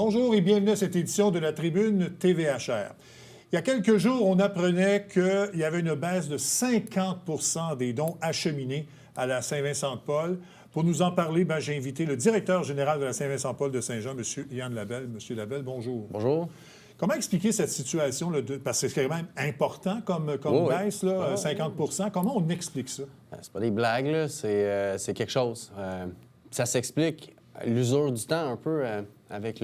Bonjour et bienvenue à cette édition de la Tribune TVHR. Il y a quelques jours, on apprenait qu'il y avait une baisse de 50 % des dons acheminés à la Saint-Vincent-de-Paul. Pour nous en parler, j'ai invité le directeur général de la Saint-Vincent-de-Paul de Saint-Jean, M. Yann Labelle. Monsieur Labelle, bonjour. Bonjour. Comment expliquer cette situation? Parce que c'est quand même important comme baisse, là, 50 % Comment on explique ça? C'est pas des blagues, là. C'est quelque chose. Ça s'explique à l'usure du temps un peu avec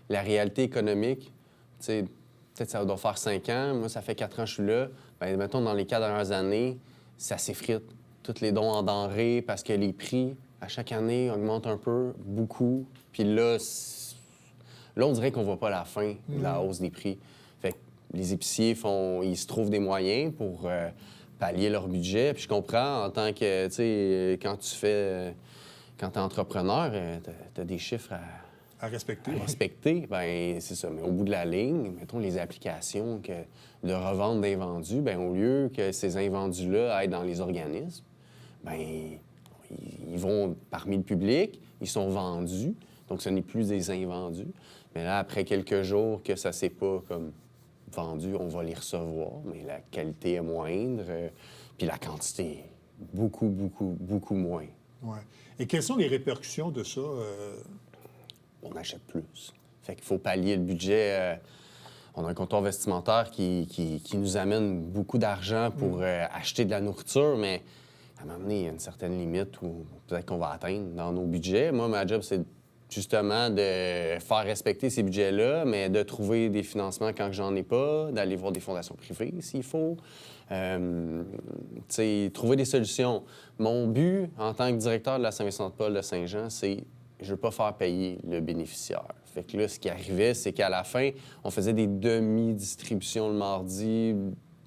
la réalité économique. T'sais, peut-être que ça doit faire 5 ans. Moi, ça fait 4 ans que je suis là. Mettons, dans les 4 dernières années, ça s'effrite. Tous les dons en denrées parce que les prix, à chaque année, augmentent un peu, beaucoup. Puis là, on dirait qu'on voit pas la fin de la hausse des prix. Fait que les épiciers ils se trouvent des moyens pour pallier leur budget. Puis je comprends en tant que, tu sais, quand t'es entrepreneur, t'as des chiffres à respecter. C'est ça. Mais au bout de la ligne, mettons les applications de revente d'invendus, au lieu que ces invendus-là aillent dans les organismes, ils vont parmi le public, ils sont vendus, donc ce n'est plus des invendus. Mais là, après quelques jours que ça ne s'est pas comme vendu, on va les recevoir, mais la qualité est moindre, puis la quantité est beaucoup, beaucoup, beaucoup moins. Ouais. Et quelles sont les répercussions de ça? On achète plus. Fait qu'il faut pallier le budget. On a un comptoir vestimentaire qui nous amène beaucoup d'argent pour acheter de la nourriture, mais à un moment donné, il y a une certaine limite où peut-être qu'on va atteindre dans nos budgets. Moi, ma job, c'est justement de faire respecter ces budgets-là, mais de trouver des financements quand j'en ai pas, d'aller voir des fondations privées s'il faut. Trouver des solutions. Mon but, en tant que directeur de la Saint-Vincent-de-Paul de Saint-Jean, c'est je veux pas faire payer le bénéficiaire. Fait que là, ce qui arrivait, c'est qu'à la fin, on faisait des demi-distributions le mardi,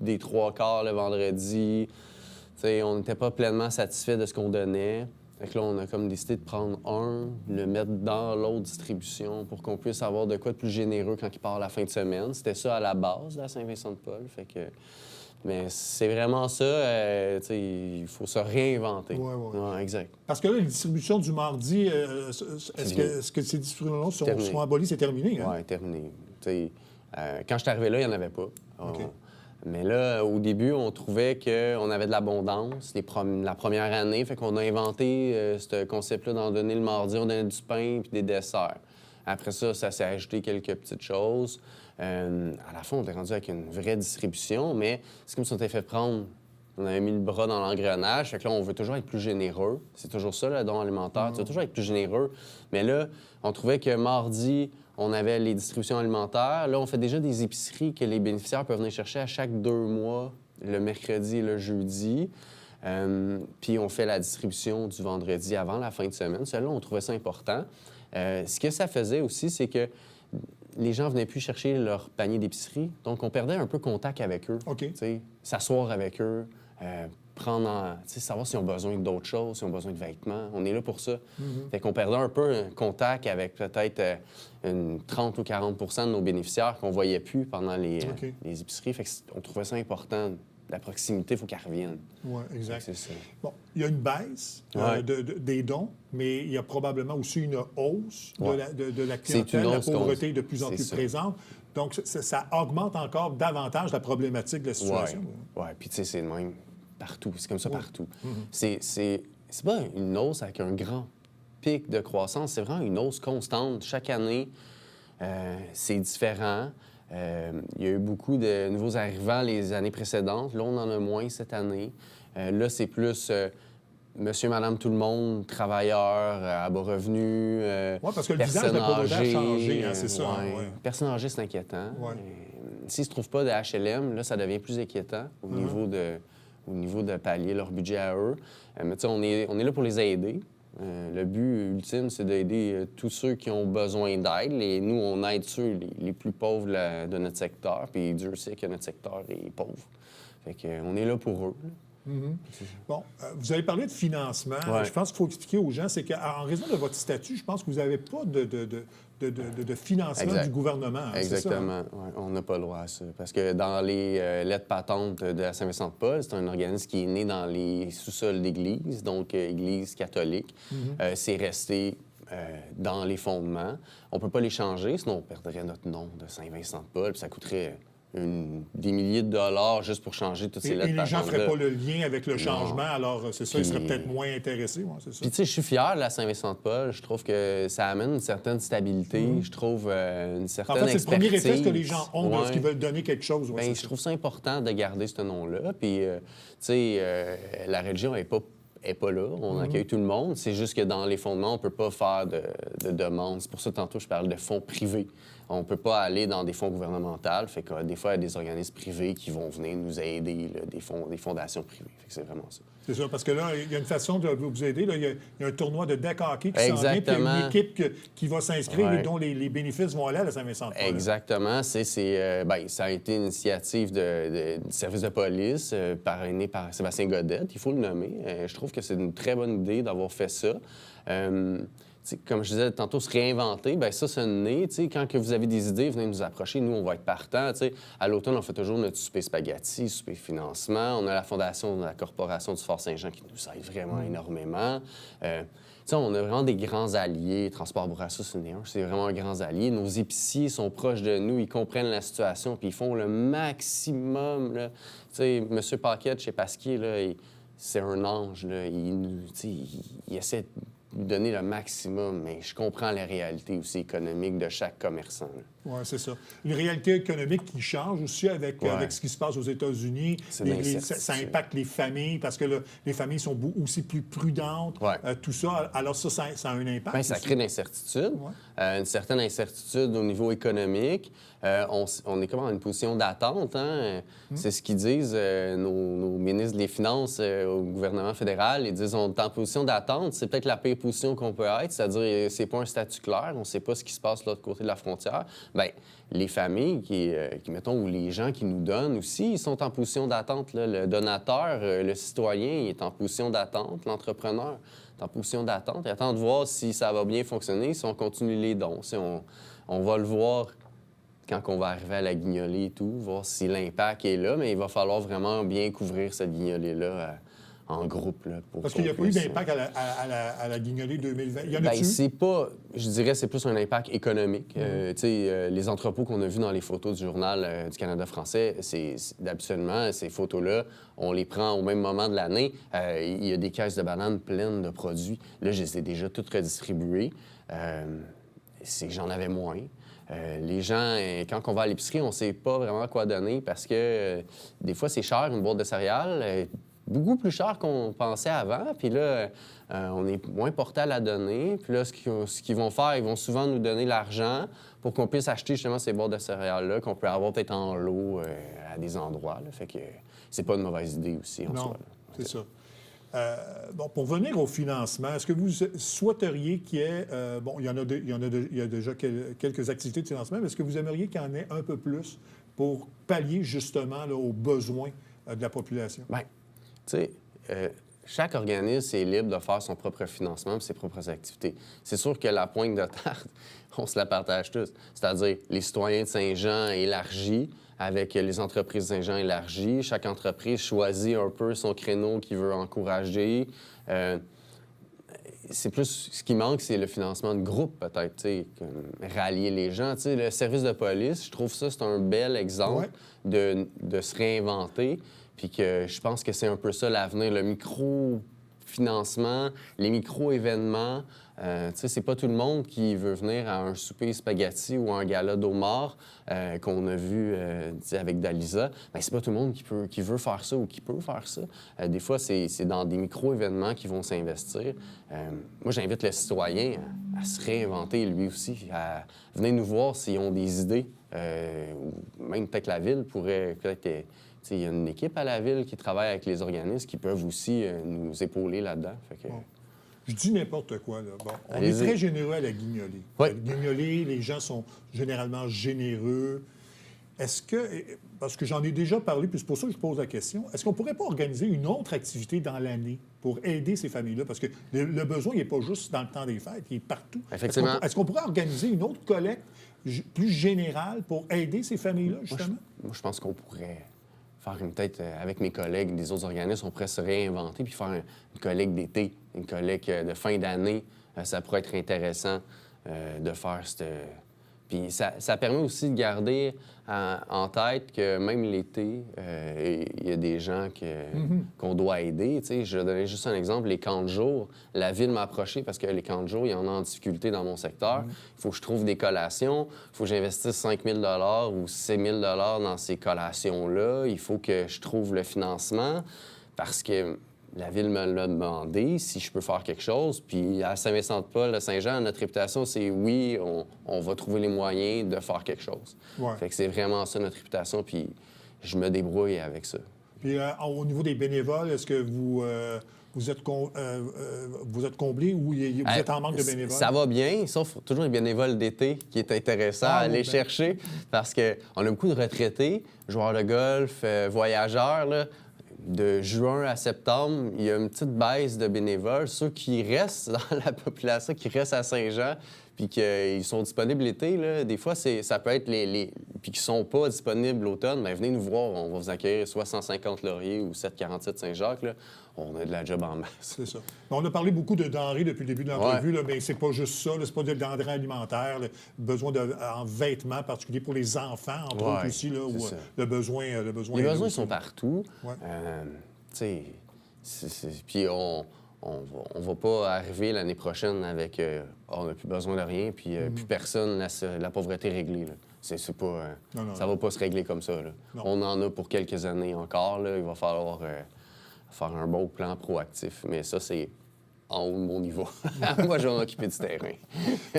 des 3/4 le vendredi. On n'était pas pleinement satisfait de ce qu'on donnait. Fait que là, on a comme décidé de prendre le mettre dans l'autre distribution pour qu'on puisse avoir de quoi de plus généreux quand il part la fin de semaine. C'était ça à la base de la Saint-Vincent-de-Paul. Fait que... Mais c'est vraiment ça, il faut se réinventer. Oui. Ouais, exact. Parce que là, les distributions du mardi, est-ce que ces distributions-là seront abolies? C'est terminé, hein? Oui, terminé. Quand je suis arrivé là, il n'y en avait pas. Okay. Mais là, au début, on trouvait qu'on avait de l'abondance la première année. Fait qu'on a inventé ce concept-là d'en donner le mardi. On donnait du pain puis des desserts. Après ça, ça s'est ajouté quelques petites choses. À la fin, on est rendu avec une vraie distribution, mais c'est comme si on s'était fait prendre. On avait mis le bras dans l'engrenage. Fait que là, on veut toujours être plus généreux. C'est toujours ça, le don alimentaire. Tu veux toujours être plus généreux. Mais là, on trouvait que mardi, on avait les distributions alimentaires. Là, on fait déjà des épiceries que les bénéficiaires peuvent venir chercher à chaque 2 mois, le mercredi et le jeudi. Puis on fait la distribution du vendredi avant la fin de semaine. Celle-là, on trouvait ça important. Ce que ça faisait aussi, c'est que les gens venaient plus chercher leur panier d'épicerie. Donc, on perdait un peu contact avec eux. OK. S'asseoir avec eux, savoir s'ils ont besoin d'autres choses, s'ils ont besoin de vêtements. On est là pour ça. Fait qu'on perdait un peu un contact avec peut-être 30 ou 40 % de nos bénéficiaires qu'on voyait plus pendant les épiceries. Fait qu'on trouvait ça important. La proximité, il faut qu'elle revienne. Oui, exact. C'est ça. Bon, il y a une baisse des dons, mais il y a probablement aussi une hausse de la clientèle. La pauvreté est de plus en plus présente. Donc, ça augmente encore davantage la problématique de la situation. Oui, puis tu sais, c'est le même partout. C'est comme ça partout. C'est pas une hausse avec un grand pic de croissance. C'est vraiment une hausse constante. Chaque année, c'est différent. Il y a eu beaucoup de nouveaux arrivants les années précédentes. Là, on en a moins cette année. Là, c'est plus monsieur, madame, tout le monde, travailleurs, à bas revenus, parce que le visage de la pauvreté a changé, c'est ça. Personnes âgées, c'est inquiétant. Ouais. S'ils ne se trouvent pas de HLM, là, ça devient plus inquiétant au niveau de pallier leur budget à eux. Mais tu sais, on est là pour les aider. Le but ultime, c'est d'aider tous ceux qui ont besoin d'aide. Et nous, on aide ceux les plus pauvres de notre secteur. Puis Dieu sait que notre secteur est pauvre. Fait qu'on est là pour eux. Bon, vous avez parlé de financement. Ouais. Je pense qu'il faut expliquer aux gens, c'est qu'en raison de votre statut, je pense que vous n'avez pas de financement du gouvernement. Hein, exactement. C'est ça, hein? Ouais, on n'a pas le droit à ça. Parce que dans les lettres patentes de la Saint-Vincent-de-Paul, c'est un organisme qui est né dans les sous-sols d'église, donc église catholique. C'est resté dans les fondements. On ne peut pas les changer, sinon on perdrait notre nom de Saint-Vincent-de-Paul, puis ça coûterait des milliers de dollars juste pour changer toutes ces Et lettres. les gens ne feraient patentes-là. pas le lien avec le Non. changement, alors c'est ça, ils seraient Puis- peut-être moins intéressés. Ouais, c'est ça. Puis, tu sais, je suis fier de la Saint-Vincent-de-Paul. Je trouve que ça amène une certaine stabilité. Je trouve une En certaine fait, c'est le premier expertise. réflexe que les gens ont Ouais. lorsqu'ils veulent donner quelque chose. Ouais, Ben, c'est je ça. trouve ça important de garder ce nom-là. Puis, tu sais, la religion n'est pas là. On accueille tout le monde. C'est juste que dans les fondements, on ne peut pas faire de demande. C'est pour ça, tantôt, je parle de fonds privés. On ne peut pas aller dans des fonds gouvernementaux. Fait que des fois, il y a des organismes privés qui vont venir nous aider, là, des fondations privées. Fait que c'est vraiment ça. C'est ça, parce que là, il y a une façon de vous aider. Là. Il y a un tournoi de deck hockey qui s'en vient, puis il y a Exactement. une équipe qui va s'inscrire Ouais. et dont les bénéfices vont aller à la Saint-Vincent-de-Paul. Exactement. Ben, ça a été une initiative du service de police parrainé par Sébastien Godette, il faut le nommer. Je trouve que c'est une très bonne idée d'avoir fait ça. Comme je disais tantôt, se réinventer, bien ça, c'est né. Quand que vous avez des idées, venez nous approcher. Nous, on va être partants. À l'automne, on fait toujours notre souper spaghetti, souper financement. On a la fondation de la Corporation du Fort-Saint-Jean qui nous aide vraiment énormément. On a vraiment des grands alliés. Transport Bourassa, c'est vraiment un grand allié. Nos épiciers sont proches de nous, ils comprennent la situation, puis ils font le maximum. Là. M. Paquette chez Pasquier, là, c'est un ange. Là. Il essaie de nous donner le maximum, mais je comprends la réalité aussi économique de chaque commerçant. Oui, c'est ça. Une réalité économique qui change aussi avec ce qui se passe aux États-Unis. C'est Ça impacte les familles parce que là, les familles sont aussi plus prudentes. Ouais. Tout ça. Alors ça a un impact. Bien, ça aussi. crée de l'incertitude, une certaine incertitude au niveau économique. On est comme en une position d'attente. Hein? C'est ce qu'ils disent nos ministres des Finances au gouvernement fédéral. Ils disent on est en position d'attente. C'est peut-être la pire position qu'on peut être, c'est-à-dire c'est pas un statut clair. On ne sait pas ce qui se passe de l'autre côté de la frontière. Bien, les familles mettons, ou les gens qui nous donnent aussi, ils sont en position d'attente. Là. Le donateur, le citoyen, il est en position d'attente. L'entrepreneur est en position d'attente. Il attend de voir si ça va bien fonctionner, si on continue les dons. Si on va le voir quand on va arriver à la guignolée et tout, voir si l'impact est là, mais il va falloir vraiment bien couvrir cette guignolée-là en groupe. Là, Parce qu'il n'y a pas eu d'impact à la guignolée 2020. Il y en a-tu? C'est pas... Je dirais c'est plus un impact économique. Les entrepôts qu'on a vus dans les photos du Journal du Canada français, absolument, ces photos-là, on les prend au même moment de l'année. Il y a des caisses de bananes pleines de produits. Là, je les ai déjà toutes redistribuées. C'est que j'en avais moins. Les gens, quand on va à l'épicerie, on ne sait pas vraiment quoi donner parce que des fois, c'est cher, une boîte de céréales. Beaucoup plus cher qu'on pensait avant. Puis là, on est moins porté à la donner. Puis là, ce qu'ils vont faire, ils vont souvent nous donner l'argent pour qu'on puisse acheter justement ces boîtes de céréales-là qu'on peut avoir peut-être en lot à des endroits. Là. Fait que c'est pas une mauvaise idée aussi en Non, soi. Là. c'est ça. Pour venir au financement, est-ce que vous souhaiteriez qu'il y ait... il y a déjà quelques activités de financement, mais est-ce que vous aimeriez qu'il y en ait un peu plus pour pallier justement là, aux besoins de la population? Bien, tu sais, chaque organisme est libre de faire son propre financement et ses propres activités. C'est sûr que la pointe de tarte, on se la partage tous. C'est-à-dire les citoyens de Saint-Jean élargis avec les entreprises de Saint-Jean élargies. Chaque entreprise choisit un peu son créneau qu'il veut encourager. C'est plus... Ce qui manque, c'est le financement de groupe, peut-être, tu sais, rallier les gens. Tu sais, le service de police, je trouve ça, c'est un bel exemple de se réinventer. Puis que je pense que c'est un peu ça l'avenir, le micro-financement, les micro-événements. Tu sais, c'est pas tout le monde qui veut venir à un souper spaghetti ou un gala d'homard qu'on a vu avec Dalisa. Bien, c'est pas tout le monde qui veut faire ça ou qui peut faire ça. Des fois, c'est dans des micro-événements qu'ils vont s'investir. Moi, j'invite le citoyen à se réinventer lui aussi, à venir nous voir s'ils ont des idées. Ou même peut-être la ville pourrait... Il y a une équipe à la ville qui travaille avec les organismes qui peuvent aussi nous épauler là-dedans. Fait que... Je dis n'importe quoi, là. Bon, on est Allez-y. très généreux à la guignolée. Oui. À la guignolée, les gens sont généralement généreux. Est-ce que, parce que j'en ai déjà parlé, puis c'est pour ça que je pose la question, est-ce qu'on ne pourrait pas organiser une autre activité dans l'année pour aider ces familles-là? Parce que le besoin, il n'est pas juste dans le temps des fêtes, il est partout. Effectivement. Est-ce qu'on pourrait organiser une autre collecte plus générale pour aider ces familles-là, justement? Moi, je pense qu'on pourrait faire peut-être avec mes collègues des autres organismes, on pourrait se réinventer puis faire une collecte d'été, une collecte de fin d'année ça pourrait être intéressant de faire cette... Puis ça permet aussi de garder en tête que même l'été, il y a des gens qu'on doit aider. Tu sais, je vais donner juste un exemple, les camps de jour. La ville m'a approché parce que les camps de jour, il y en a en difficulté dans mon secteur. Il faut que je trouve des collations. Il faut que j'investisse 5 000 ou 6 000 dans ces collations-là. Il faut que je trouve le financement parce que la ville me l'a demandé si je peux faire quelque chose. Puis à Saint-Vincent-de-Paul, à Saint-Jean, notre réputation, c'est oui, on va trouver les moyens de faire quelque chose. Ouais. Fait que c'est vraiment ça notre réputation, puis je me débrouille avec ça. Puis au niveau des bénévoles, est-ce que vous êtes comblé ou vous êtes en manque de bénévoles? Ça va bien, sauf toujours les bénévoles d'été qui est intéressant à aller chercher parce qu'on a beaucoup de retraités, joueurs de golf, voyageurs, là. De juin à septembre, il y a une petite baisse de bénévoles. Ceux qui restent dans la population, qui restent à Saint-Jean, puis qu'ils sont disponibles l'été, là, des fois, ça peut être puis qui ne sont pas disponibles l'automne, bien, venez nous voir, on va vous accueillir soit 150 Laurier ou 747 Saint-Jacques. Là. On a de la job en masse. C'est ça. On a parlé beaucoup de denrées depuis le début de l'entrevue, là, mais c'est pas juste ça. C'est pas de denrées alimentaires, besoin en vêtements particuliers pour les enfants, entre autres aussi, là, où le besoin Les besoins sont partout. Ouais. Tu sais, puis on va pas arriver l'année prochaine avec on n'a plus besoin de rien, puis plus personne, la pauvreté réglée. Là. C'est pas, ça va pas se régler comme ça. Là. On en a pour quelques années encore. Là. Il va falloir faire un bon plan proactif. Mais ça, c'est en haut de mon niveau. Moi, je vais m'occuper du terrain.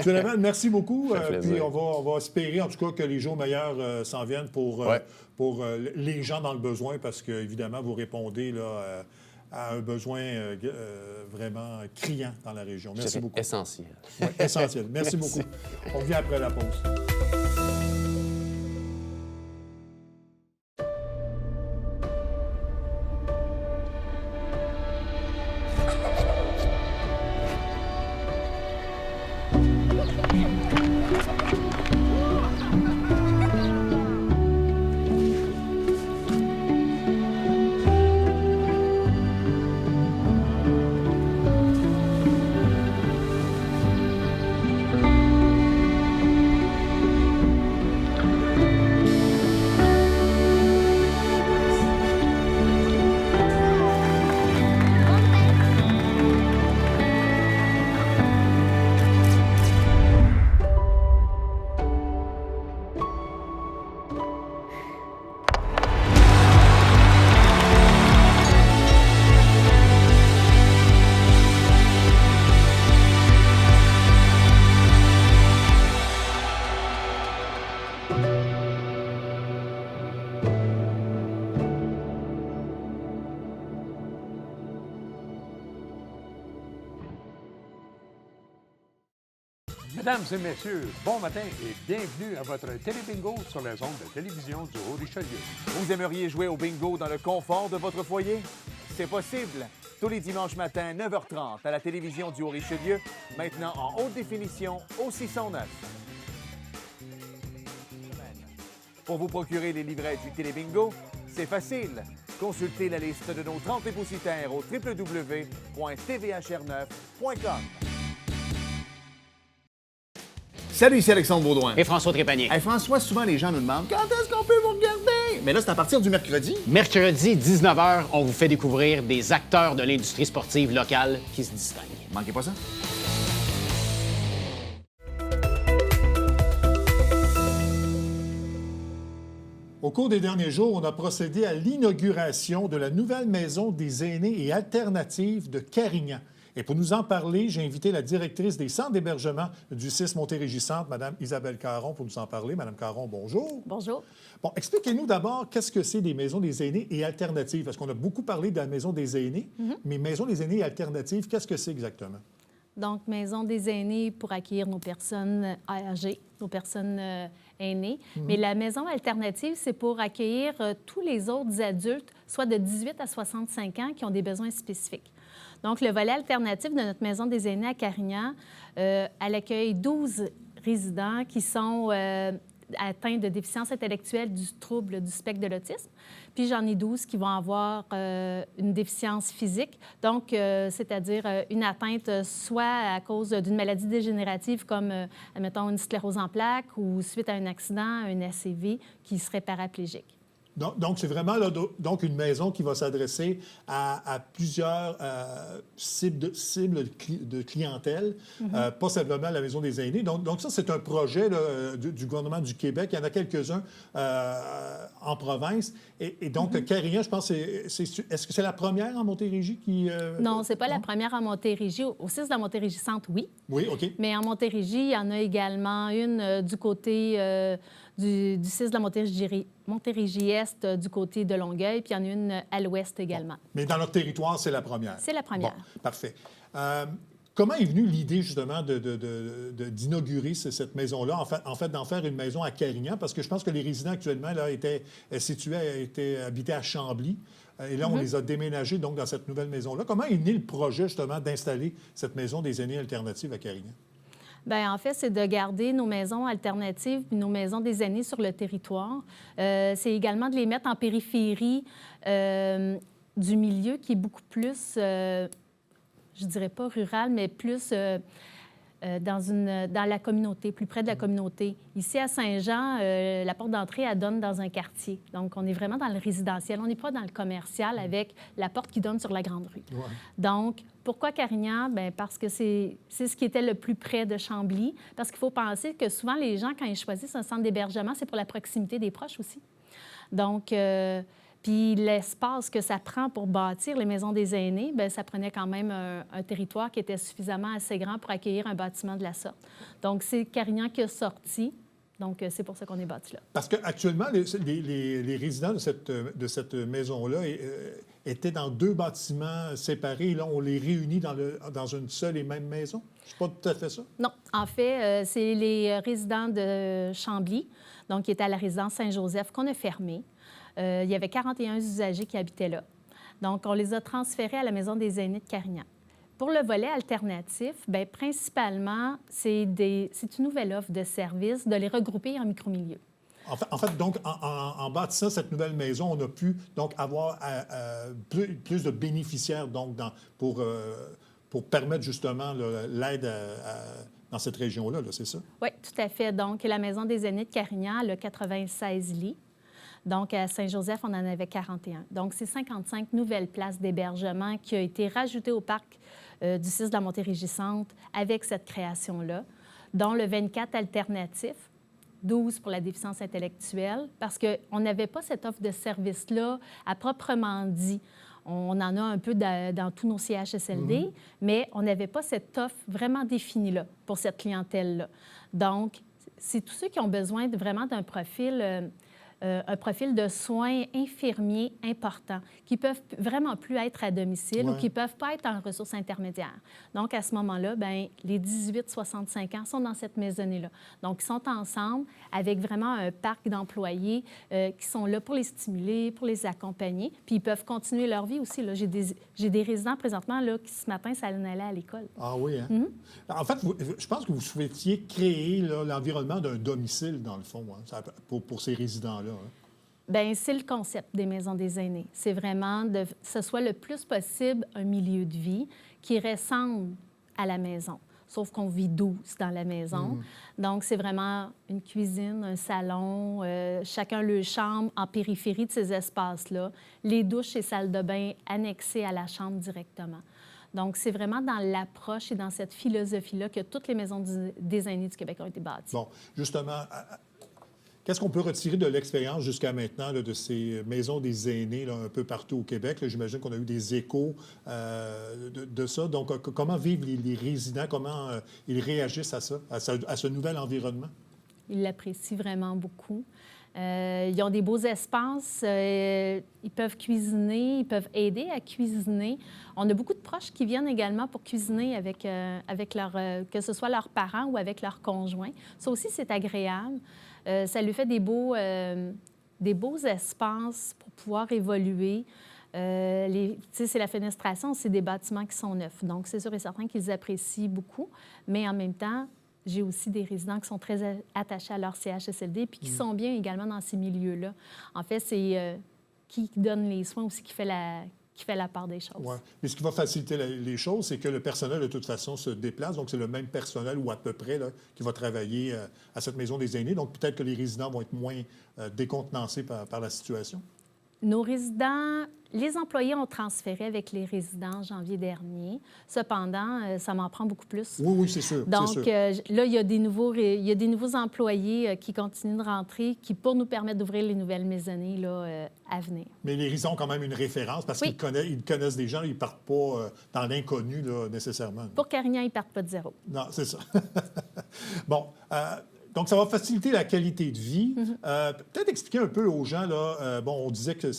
Sulaiman, merci beaucoup. Puis on va espérer, en tout cas, que les jours meilleurs s'en viennent pour les gens dans le besoin, parce que, évidemment, vous répondez là, à un besoin vraiment criant dans la région. Merci beaucoup. Essentiel. Oui, essentiel. Merci beaucoup. On revient après la pause. Mesdames et messieurs, bon matin et bienvenue à votre télébingo sur les ondes de télévision du Haut-Richelieu. Vous aimeriez jouer au bingo dans le confort de votre foyer? C'est possible. Tous les dimanches matins, 9h30, à la télévision du Haut-Richelieu, maintenant en haute définition au 609. Pour vous procurer les livrets du télébingo, c'est facile. Consultez la liste de nos 30 dépositaires au www.tvhr9.com. Salut, ici Alexandre Baudouin. Et François Trépanier. Hey, François, souvent les gens nous demandent quand est-ce qu'on peut vous regarder? Mais là, c'est à partir du mercredi. Mercredi, 19h, on vous fait découvrir des acteurs de l'industrie sportive locale qui se distinguent. Manquez pas ça. Au cours des derniers jours, on a procédé à l'inauguration de la nouvelle maison des aînés et alternatives de Carignan. Et pour nous en parler, j'ai invité la directrice des centres d'hébergement du 6 Montérégie-Centre, Mme Isabelle Caron, pour nous en parler. Mme Caron, bonjour. Bonjour. Bon, expliquez-nous d'abord qu'est-ce que c'est des maisons des aînés et alternatives, parce qu'on a beaucoup parlé de la maison des aînés, mais maison des aînés et alternatives, qu'est-ce que c'est exactement? Donc, maison des aînés pour accueillir nos personnes âgées, nos personnes aînées. Mais la maison alternative, c'est pour accueillir tous les autres adultes, soit de 18 à 65 ans, qui ont des besoins spécifiques. Donc, le volet alternatif de notre maison des aînés à Carignan, elle accueille 12 résidents qui sont atteints de déficience intellectuelle du trouble du spectre de l'autisme. Puis j'en ai 12 qui vont avoir une déficience physique, donc c'est-à-dire une atteinte soit à cause d'une maladie dégénérative comme, admettons, une sclérose en plaques ou suite à un accident, un ACV, qui serait paraplégique. Donc, c'est vraiment là, donc une maison qui va s'adresser à plusieurs cibles de clientèle, pas simplement la Maison des aînés. Donc ça, c'est un projet là, du gouvernement du Québec. Il y en a quelques-uns en province. Et donc, Carignan, je pense, est-ce que c'est la première en Montérégie qui... Non, c'est pas la première en Montérégie. Au 6 de la Montérégie-Centre, oui. Oui, OK. Mais en Montérégie, il y en a également une du côté du 6 de la Montérégie-Est du côté de Longueuil, puis il y en a une à l'ouest également. Bon. Mais dans notre territoire, c'est la première. C'est la première. Bon, parfait. Comment est venue l'idée, justement, d'inaugurer cette maison-là, en fait, d'en faire une maison à Carignan? Parce que je pense que les résidents, actuellement, là, étaient habités à Chambly. Et là, on les a déménagés, donc, dans cette nouvelle maison-là. Comment est né le projet, justement, d'installer cette maison des aînés alternatives à Carignan? Bien, en fait, c'est de garder nos maisons alternatives puis nos maisons des aînés sur le territoire. C'est également de les mettre en périphérie du milieu qui est beaucoup plus, je dirais pas rural, mais plus dans la communauté, plus près de la communauté. Ici, à Saint-Jean, la porte d'entrée, elle donne dans un quartier. Donc, on est vraiment dans le résidentiel. On n'est pas dans le commercial avec la porte qui donne sur la grande rue. Ouais. Donc, pourquoi Carignan? Bien, parce que c'est ce qui était le plus près de Chambly. Parce qu'il faut penser que souvent, les gens, quand ils choisissent un centre d'hébergement, c'est pour la proximité des proches aussi. Donc, puis l'espace que ça prend pour bâtir les maisons des aînés, bien, ça prenait quand même un territoire qui était suffisamment assez grand pour accueillir un bâtiment de la sorte. Donc, c'est Carignan qui a sorti. Donc, c'est pour ça qu'on est bâti là. Parce qu'actuellement, les résidents de cette maison-là étaient dans 2 bâtiments séparés. Et là, on les réunit dans une seule et même maison? C'est pas tout à fait ça? Non. En fait, c'est les résidents de Chambly, donc qui étaient à la résidence Saint-Joseph, qu'on a fermée. Il y avait 41 usagers qui habitaient là. Donc, on les a transférés à la Maison des aînés de Carignan. Pour le volet alternatif, bien, principalement, c'est une nouvelle offre de services de les regrouper en micro-milieux. En fait, donc, en bâtissant cette nouvelle maison, on a pu donc avoir plus de bénéficiaires donc, pour permettre justement l'aide dans cette région-là, là, c'est ça? Oui, tout à fait. Donc, la Maison des aînés de Carignan, elle a 96 lits. Donc, à Saint-Joseph, on en avait 41. Donc, c'est 55 nouvelles places d'hébergement qui ont été rajoutées au parc du 6 de la Montérégie-Centre avec cette création-là, dont le 24 alternatif, 12 pour la déficience intellectuelle, parce qu'on n'avait pas cette offre de service-là à proprement dit. On en a un peu dans tous nos CHSLD, mais on n'avait pas cette offre vraiment définie là, pour cette clientèle-là. Donc, c'est tous ceux qui ont besoin vraiment d'un profil... un profil de soins infirmiers important, qui peuvent vraiment plus être à domicile ou qui ne peuvent pas être en ressources intermédiaires. Donc, à ce moment-là, bien, les 18-65 ans sont dans cette maisonnée-là. Donc, ils sont ensemble avec vraiment un parc d'employés qui sont là pour les stimuler, pour les accompagner, puis ils peuvent continuer leur vie aussi. J'ai des résidents présentement là, qui, ce matin, ça allait à l'école. Ah oui, hein? En fait, je pense que vous souhaitiez créer l'environnement d'un domicile, dans le fond, hein, pour ces résidents-là. Hein? Bien, c'est le concept des maisons des aînés. C'est vraiment que ce soit le plus possible un milieu de vie qui ressemble à la maison, sauf qu'on vit 12 dans la maison. Donc, c'est vraiment une cuisine, un salon, chacun leur chambre en périphérie de ces espaces-là, les douches et salles de bain annexées à la chambre directement. Donc, c'est vraiment dans l'approche et dans cette philosophie-là que toutes les maisons des aînés du Québec ont été bâties. Bon, justement... Qu'est-ce qu'on peut retirer de l'expérience jusqu'à maintenant là, de ces maisons des aînés là, un peu partout au Québec? J'imagine qu'on a eu des échos de ça. Donc, comment vivent les résidents? Comment ils réagissent à ça, à ce nouvel environnement? Ils l'apprécient vraiment beaucoup. Ils ont des beaux espaces. Ils peuvent cuisiner, ils peuvent aider à cuisiner. On a beaucoup de proches qui viennent également pour cuisiner avec que ce soit leurs parents ou avec leurs conjoints. Ça aussi, c'est agréable. Ça lui fait des beaux espaces pour pouvoir évoluer. C'est la fenestration, c'est des bâtiments qui sont neufs. Donc, c'est sûr et certain qu'ils apprécient beaucoup. Mais en même temps, j'ai aussi des résidents qui sont très attachés à leur CHSLD puis qui sont bien également dans ces milieux-là. En fait, c'est qui donne les soins aussi qui fait la part des choses. Ouais. Mais ce qui va faciliter les choses, c'est que le personnel, de toute façon, se déplace. Donc, c'est le même personnel, ou à peu près, là, qui va travailler à cette maison des aînés. Donc, peut-être que les résidents vont être moins décontenancés par la situation. Nos résidents, les employés ont transféré avec les résidents en janvier dernier. Cependant, ça m'en prend beaucoup plus. Oui, oui, c'est sûr. Donc, c'est sûr. là, il y a des nouveaux employés qui continuent de rentrer, qui pour nous permettre d'ouvrir les nouvelles maisonnées là, à venir. Mais les résidents ont quand même une référence parce qu'ils connaissent des gens, ils ne partent pas dans l'inconnu là, nécessairement. Pour Carignan, ils ne partent pas de zéro. Non, c'est ça. Bon. Donc, ça va faciliter la qualité de vie. Peut-être expliquer un peu aux gens, là, on disait que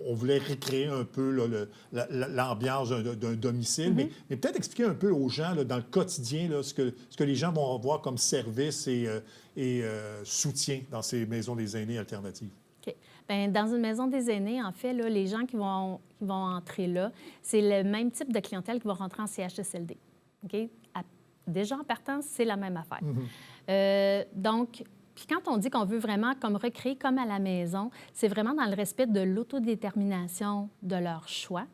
on voulait recréer un peu là, l'ambiance d'un domicile, mais peut-être expliquer un peu aux gens, là, dans le quotidien, là, ce que les gens vont avoir comme service et soutien dans ces maisons des aînés alternatives. OK. Bien, dans une maison des aînés, en fait, là, les gens qui vont entrer là, c'est le même type de clientèle qui va rentrer en CHSLD. OK? Déjà, en partant, c'est la même affaire. Donc, puis quand on dit qu'on veut vraiment comme recréer comme à la maison, c'est vraiment dans le respect de l'autodétermination de leur choix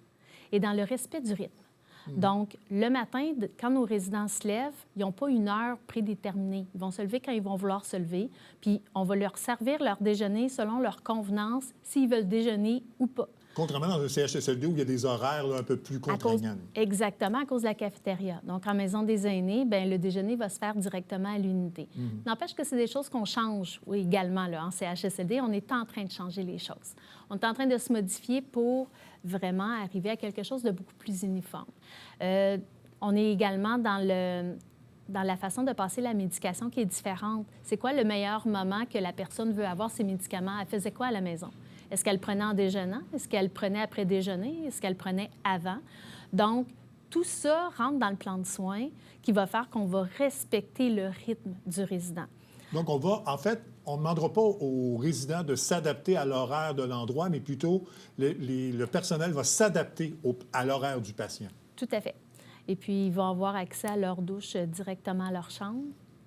et dans le respect du rythme. Donc, le matin, quand nos résidents se lèvent, ils n'ont pas une heure prédéterminée. Ils vont se lever quand ils vont vouloir se lever, puis on va leur servir leur déjeuner selon leur convenance, s'ils veulent déjeuner ou pas. Contrairement dans un CHSLD où il y a des horaires là, un peu plus contraignants. Exactement, à cause de la cafétéria. Donc, en maison des aînés, bien, le déjeuner va se faire directement à l'unité. N'empêche que c'est des choses qu'on change également là, en CHSLD. On est en train de changer les choses. On est en train de se modifier pour vraiment arriver à quelque chose de beaucoup plus uniforme. On est également dans la façon de passer la médication qui est différente. C'est quoi le meilleur moment que la personne veut avoir ses médicaments? Elle faisait quoi à la maison? Est-ce qu'elle prenait en déjeunant? Est-ce qu'elle prenait après déjeuner? Est-ce qu'elle prenait avant? Donc, tout ça rentre dans le plan de soins qui va faire qu'on va respecter le rythme du résident. Donc, on ne demandera pas aux résidents de s'adapter à l'horaire de l'endroit, mais plutôt le personnel va s'adapter à l'horaire du patient. Tout à fait. Et puis, ils vont avoir accès à leur douche directement à leur chambre.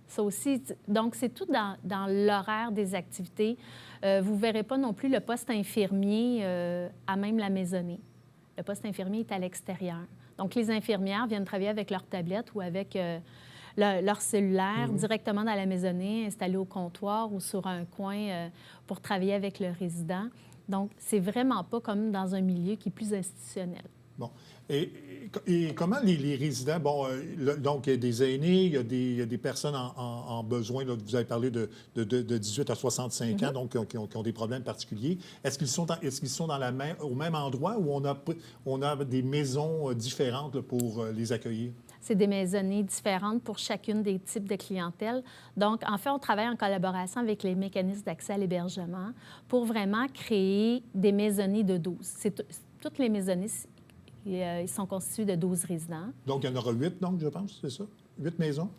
Ça aussi, donc, c'est tout dans l'horaire des activités. Vous ne verrez pas non plus le poste infirmier à même la maisonnée. Le poste infirmier est à l'extérieur. Donc, les infirmières viennent travailler avec leur tablette ou avec leur cellulaire directement dans la maisonnée, installée au comptoir ou sur un coin pour travailler avec le résident. Donc, c'est vraiment pas comme dans un milieu qui est plus institutionnel. Bon. Et comment les résidents, donc il y a des aînés, il y a des personnes en besoin, là, vous avez parlé de 18 à 65 ans, donc qui ont des problèmes particuliers. Est-ce qu'ils sont au même endroit ou on a des maisons différentes là, pour les accueillir? C'est des maisonnées différentes pour chacune des types de clientèle. Donc, en fait, on travaille en collaboration avec les mécanismes d'accès à l'hébergement pour vraiment créer des maisonnées de 12. Toutes les maisonnées, ils sont constitués de 12 résidents. Donc, il y en aura 8, donc, je pense, c'est ça? 8 maisons?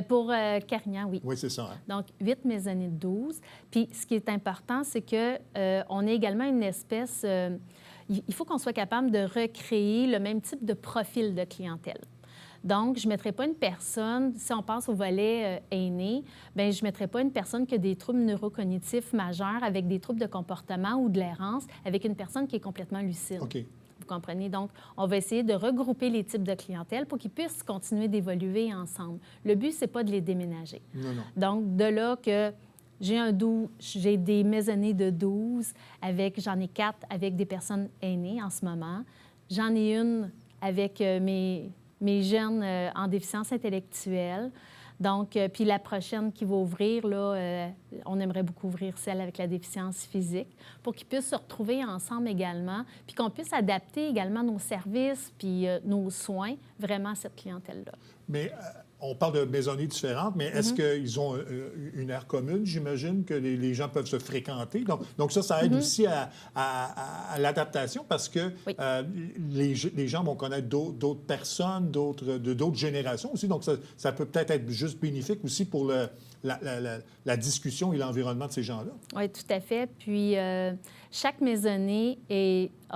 Pour Carignan, oui. Oui, c'est ça. Hein? Donc, 8 maisonnées de 12. Puis, ce qui est important, c'est qu'on ait également une espèce... il faut qu'on soit capable de recréer le même type de profil de clientèle. Donc, je ne mettrai pas une personne, si on passe au volet aîné, bien, je ne mettrai pas une personne qui a des troubles neurocognitifs majeurs avec des troubles de comportement ou de l'errance avec une personne qui est complètement lucide. OK. Vous comprenez? Donc, on va essayer de regrouper les types de clientèle pour qu'ils puissent continuer d'évoluer ensemble. Le but, ce n'est pas de les déménager. Non. Donc, de là que j'ai des maisonnées de 12 j'en ai 4 avec des personnes aînées en ce moment. J'en ai une avec mes jeunes en déficience intellectuelle. Donc, puis la prochaine qui va ouvrir, là, on aimerait beaucoup ouvrir celle avec la déficience physique pour qu'ils puissent se retrouver ensemble également, puis qu'on puisse adapter également nos services puis nos soins vraiment à cette clientèle-là. Mais on parle de maisonnées différentes, mais est-ce qu'ils ont une aire commune? J'imagine que les gens peuvent se fréquenter. Donc ça aide aussi à l'adaptation parce que les gens vont connaître d'autres personnes, d'autres générations aussi. Donc ça peut peut-être être juste bénéfique aussi pour la discussion et l'environnement de ces gens-là. Oui, tout à fait. Puis chaque maisonnée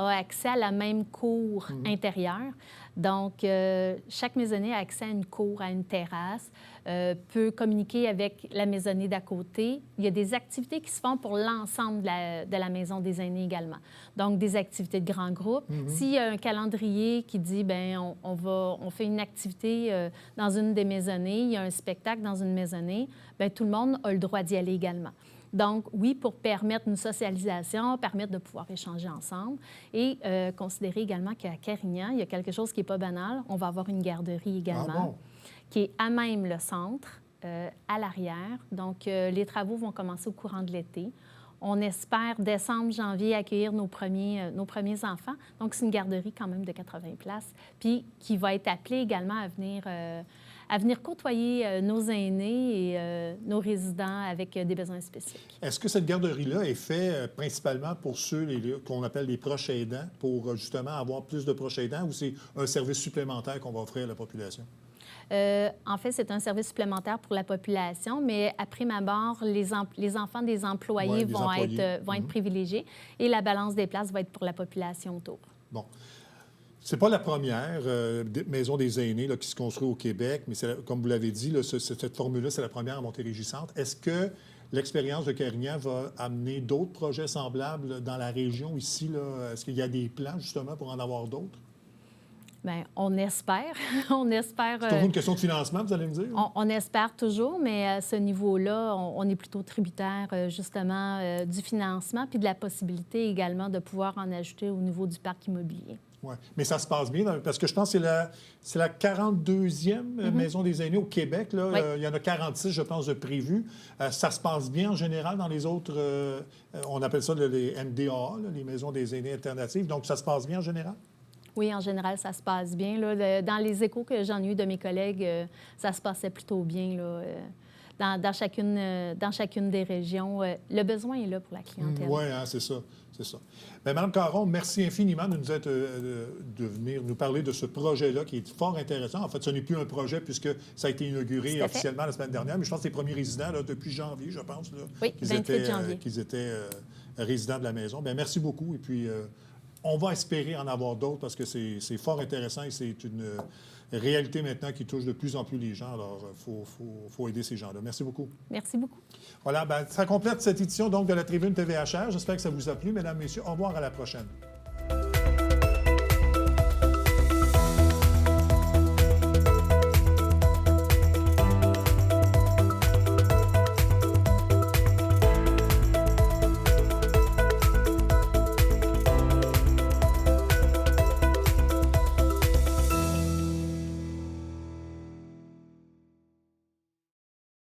a accès à la même cour intérieure. Donc, chaque maisonnée a accès à une cour, à une terrasse, peut communiquer avec la maisonnée d'à côté. Il y a des activités qui se font pour l'ensemble de la maison des aînés également. Donc, des activités de grands groupes. S'il y a un calendrier qui dit, bien, on fait une activité dans une des maisonnées, il y a un spectacle dans une maisonnée, bien, tout le monde a le droit d'y aller également. Donc, oui, pour permettre une socialisation, permettre de pouvoir échanger ensemble et considérer également qu'à Carignan, il y a quelque chose qui n'est pas banal. On va avoir une garderie également, qui est à même le centre, à l'arrière. Donc, les travaux vont commencer au courant de l'été. On espère, décembre, janvier, accueillir nos premiers enfants. Donc, c'est une garderie quand même de 80 places, puis qui va être appelée également à venir côtoyer nos aînés et nos résidents avec des besoins spécifiques. Est-ce que cette garderie-là est faite principalement pour ceux qu'on appelle les proches aidants, pour justement avoir plus de proches aidants, ou c'est un service supplémentaire qu'on va offrir à la population? En fait, c'est un service supplémentaire pour la population, mais à prime abord, les enfants des employés vont être privilégiés et la balance des places va être pour la population autour. Bon. C'est pas la première maison des aînés là, qui se construit au Québec, mais comme vous l'avez dit, là, cette formule-là, c'est la première à Montérégie-Centre. Est-ce que l'expérience de Carignan va amener d'autres projets semblables dans la région ici? Là? Est-ce qu'il y a des plans, justement, pour en avoir d'autres? Bien, on espère. On espère. C'est toujours une question de financement, vous allez me dire? On espère toujours, mais à ce niveau-là, on est plutôt tributaire, justement, du financement puis de la possibilité également de pouvoir en ajouter au niveau du parc immobilier. Oui, mais ça se passe bien, parce que je pense que c'est la 42e maison des aînés au Québec. Là. Oui. Il y en a 46, je pense, de prévus. Ça se passe bien en général dans les autres, on appelle ça les MDA, là, les maisons des aînés alternatives. Donc, ça se passe bien en général? Oui, en général, ça se passe bien. Là. Dans les échos que j'en ai eu de mes collègues, ça se passait plutôt bien. Là. Dans chacune des régions, le besoin est là pour la clientèle. Oui, hein, c'est ça. C'est ça. Bien, Mme Caron, merci infiniment de venir nous parler de ce projet-là qui est fort intéressant. En fait, ce n'est plus un projet puisque ça a été inauguré officiellement la semaine dernière, mais je pense que les premiers résidents, là, depuis janvier, je pense, là, oui, 28 janvier. qu'ils étaient résidents de la maison. Bien, merci beaucoup. Et puis, on va espérer en avoir d'autres parce que c'est fort intéressant et c'est une réalité maintenant qui touche de plus en plus les gens. Alors, il faut aider ces gens-là. Merci beaucoup. Merci beaucoup. Voilà, bien, ça complète cette édition donc, de la Tribune TVHR. J'espère que ça vous a plu, mesdames, messieurs. Au revoir, à la prochaine.